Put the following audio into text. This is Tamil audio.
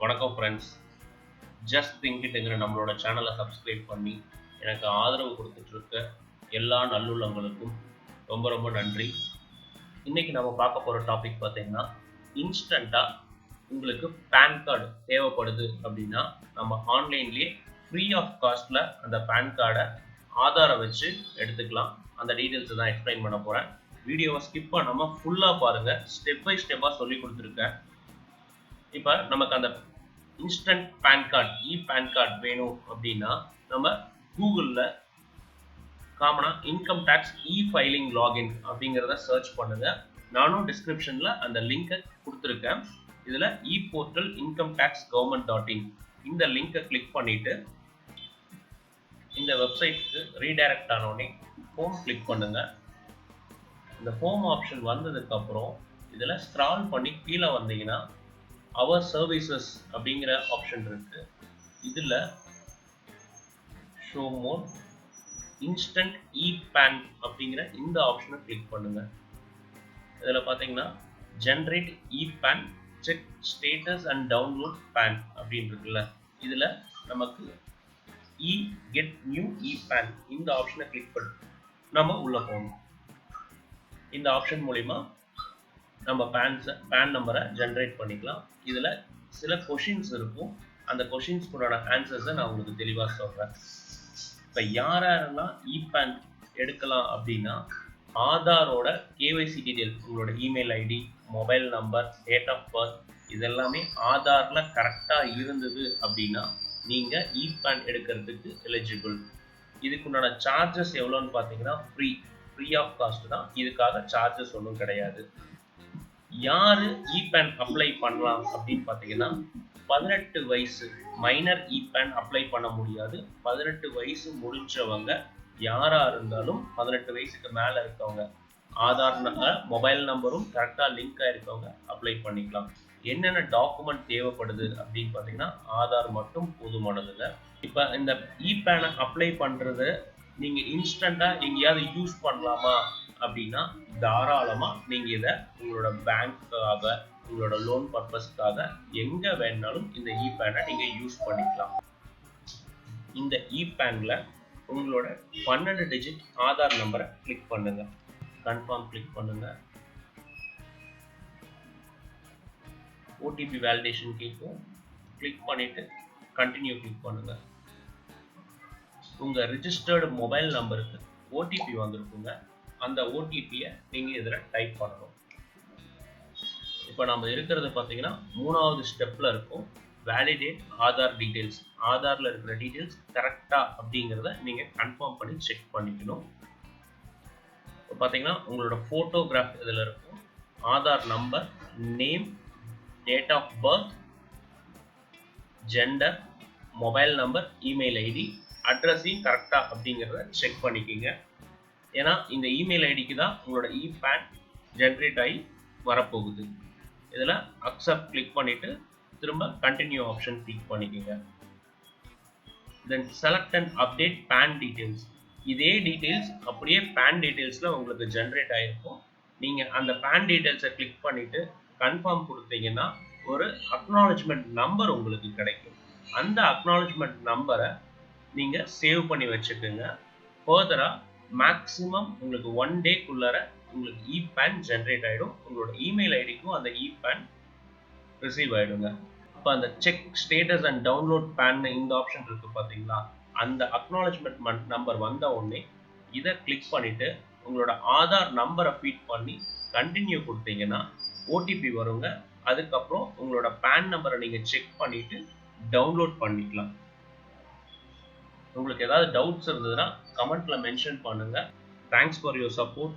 வணக்கம் ஃப்ரெண்ட்ஸ். ஜஸ்ட் திங்கிட்டுங்கிற நம்மளோட சேனலை சப்ஸ்கிரைப் பண்ணி எனக்கு ஆதரவு கொடுத்துட்ருக்க எல்லா நல்லுள்ளங்களுக்கும் ரொம்ப ரொம்ப நன்றி. இன்றைக்கி நம்ம பார்க்க போகிற டாபிக் பார்த்திங்கன்னா, இன்ஸ்டண்ட்டாக உங்களுக்கு பேன் கார்டு தேவைப்படுது அப்படின்னா நம்ம ஆன்லைன்லேயே ஃப்ரீ ஆஃப் காஸ்ட்டில் அந்த பேன் கார்டை ஆதாரை வச்சு எடுத்துக்கலாம். அந்த டீட்டெயில்ஸை தான் எக்ஸ்பிளைன் பண்ண போகிறேன். வீடியோவை ஸ்கிப் பண்ணாமல் ஃபுல்லாக பாருங்கள். ஸ்டெப் பை ஸ்டெப்பாக சொல்லி கொடுத்துருக்கேன். இப்போ நமக்கு அந்த instant PAN card PAN card வேணும் அப்படின்னா நம்ம கூகுளில் காமனாக இன்கம் டேக்ஸ் ஃபைலிங் லாகின் அப்படிங்கிறத சர்ச் பண்ணுங்கள். நானும் டிஸ்கிரிப்ஷனில் அந்த லிங்கை கொடுத்துருக்கேன். இதில் போர்ட்டல் இன்கம் டேக்ஸ் கவர்மெண்ட்.in இந்த லிங்கை கிளிக் பண்ணிவிட்டு இந்த வெப்சைட்டுக்கு ரீடைரக்ட் ஆனோடனே ஹோம் கிளிக் பண்ணுங்கள். இந்த ஹோம் ஆப்ஷன் வந்ததுக்கப்புறம் இதில் ஸ்க்ரால் பண்ணி கீழே வந்தீங்கன்னா அவர் சர்வீசஸ் அப்படிங்கிற ஆப்ஷன் இருக்கு. இதில் ஷோ மோர் இன்ஸ்டன்ட் பேன் அப்படிங்கிற இந்த ஆப்ஷனை கிளிக் பண்ணுங்க. இதில் பார்த்தீங்கன்னா generate PAN check status and download PAN அப்படின்னு இருக்குல்ல, இதில் நமக்கு கெட் நியூ பேன் இந்த ஆப்ஷனை கிளிக் பண்ணி நம்ம உள்ள போகணும். இந்த ஆப்ஷன் மூலிமா நம்ம பேன் நம்பரை ஜென்ரேட் பண்ணிக்கலாம். இதில் சில கொஷின்ஸ் இருக்கும். அந்த கொஷின்ஸ்க்குண்டான ஆன்சர்ஸை நான் உங்களுக்கு தெளிவாக சொல்கிறேன். இப்போ யாரெல்லாம் பேன் எடுக்கலாம் அப்படின்னா, ஆதாரோட கேஒய்சி டீட்டெயில்ஸ், உங்களோட email ID, mobile number, date of birth இதெல்லாமே ஆதாரில் கரெக்டாக இருந்தது அப்படின்னா நீங்கள் பேன் எடுக்கிறதுக்கு எலிஜிபிள். இதுக்குண்டான சார்ஜஸ் எவ்வளோன்னு பார்த்தீங்கன்னா ஃப்ரீ ஆஃப் காஸ்ட் தான். இதுக்காக சார்ஜஸ் ஒன்றும் கிடையாது. யாரு பேன் அப்ளை பண்ணலாம் அப்படின்னு பார்த்தீங்கன்னா, 18 வயசு மைனர் பேன் அப்ளை பண்ண முடியாது. 18 வயசு முடிஞ்சவங்க யாரா இருந்தாலும் 18 வயசுக்கு மேல இருக்கவங்க, ஆதார் மொபைல் நம்பரும் கரெக்டா லிங்க் ஆயிருக்கவங்க அப்ளை பண்ணிக்கலாம். என்னென்ன டாக்குமெண்ட் தேவைப்படுது அப்படின்னு பார்த்தீங்கன்னா, ஆதார் மட்டும் போதுமானதுங்க. இப்போ இந்த பேனை அப்ளை பண்றது நீங்க இன்ஸ்டண்டா எங்கேயாவது யூஸ் பண்ணலாமா அப்படின்னா, தாராளமாக நீங்கள் இதை உங்களோட பேங்க்காக, உங்களோட லோன் பர்பஸ்க்காக எங்கே வேணாலும் இந்த பேனை நீங்கள் யூஸ் பண்ணிக்கலாம். இந்த பேனில் உங்களோட 12 டிஜிட் ஆதார் நம்பரை கிளிக் பண்ணுங்க. கன்ஃபார்ம் கிளிக் பண்ணுங்க. ஓடிபி வேலிடேஷன் கேட்கும். கிளிக் பண்ணிட்டு கண்டினியூ கிளிக் பண்ணுங்க. உங்கள் ரிஜிஸ்டர்டு மொபைல் நம்பருக்கு ஓடிபி வந்திருக்குங்க. அந்த ஓடிபியை நீங்கள் இதில் டைப் பண்ணணும். இப்போ நம்ம இருக்கிறது பார்த்தீங்கன்னா 3வது ஸ்டெப்பில் இருக்கும். Validate Aadhaar details. ஆதாரில் இருக்கிற டீட்டெயில்ஸ் கரெக்டாக அப்படிங்கிறத நீங்கள் கன்ஃபார்ம் பண்ணி செக் பண்ணிக்கணும். இப்போ பார்த்தீங்கன்னா உங்களோட ஃபோட்டோகிராஃப் இதில் இருக்கும். Aadhaar number, name, date of birth, gender, mobile number, email ID, அட்ரஸையும் கரெக்டாக அப்படிங்கிறத செக் பண்ணிக்கிங்க. ஏன்னா இந்த இமெயில் ஐடிக்கு தான் உங்களோட பேன் ஜென்ரேட் ஆகி வரப்போகுது. இதில் அக்செப்ட் கிளிக் பண்ணிவிட்டு திரும்ப கண்டினியூ ஆப்ஷன் கிளிக் பண்ணிக்கோங்க. Then select and update PAN details. இதே டீட்டெயில்ஸ் அப்படியே பேன் டீட்டெயில்ஸில் உங்களுக்கு ஜென்ரேட் ஆகிருக்கும். நீங்கள் அந்த பேன் டீட்டெயில்ஸை கிளிக் பண்ணிவிட்டு கன்ஃபார்ம் கொடுத்தீங்கன்னா ஒரு அக்னாலஜ்மெண்ட் நம்பர் உங்களுக்கு கிடைக்கும். அந்த அக்னாலஜ்மெண்ட் நம்பரை நீங்கள் சேவ் பண்ணி வச்சுக்கோங்க. ஃபர்தராக மேக்ஸிமம் உங்களுக்கு 1 டேக்குள்ளார உங்களுக்கு பேன் ஜென்ரேட் ஆகிடும். உங்களோட இமெயில் ஐடிக்கும் அந்த பேன் ரிசீவ் ஆகிடுங்க. இப்போ அந்த check status and download PAN இந்த ஆப்ஷன் இருக்குது பார்த்தீங்களா, அந்த அக்னாலஜ்மெண்ட் நம்பர் வந்த உடனே இதை கிளிக் பண்ணிவிட்டு உங்களோட ஆதார் நம்பரை ஃபீட் பண்ணி கண்டினியூ கொடுத்தீங்கன்னா ஓடிபி வருங்க. அதுக்கப்புறம் உங்களோட பேன் நம்பரை நீங்கள் செக் பண்ணிவிட்டு டவுன்லோட் பண்ணிக்கலாம். உங்களுக்கு ஏதாவது டவுட்ஸ் இருந்ததுன்னா கமெண்ட்ல மென்ஷன் பண்ணுங்க. Thanks for your support.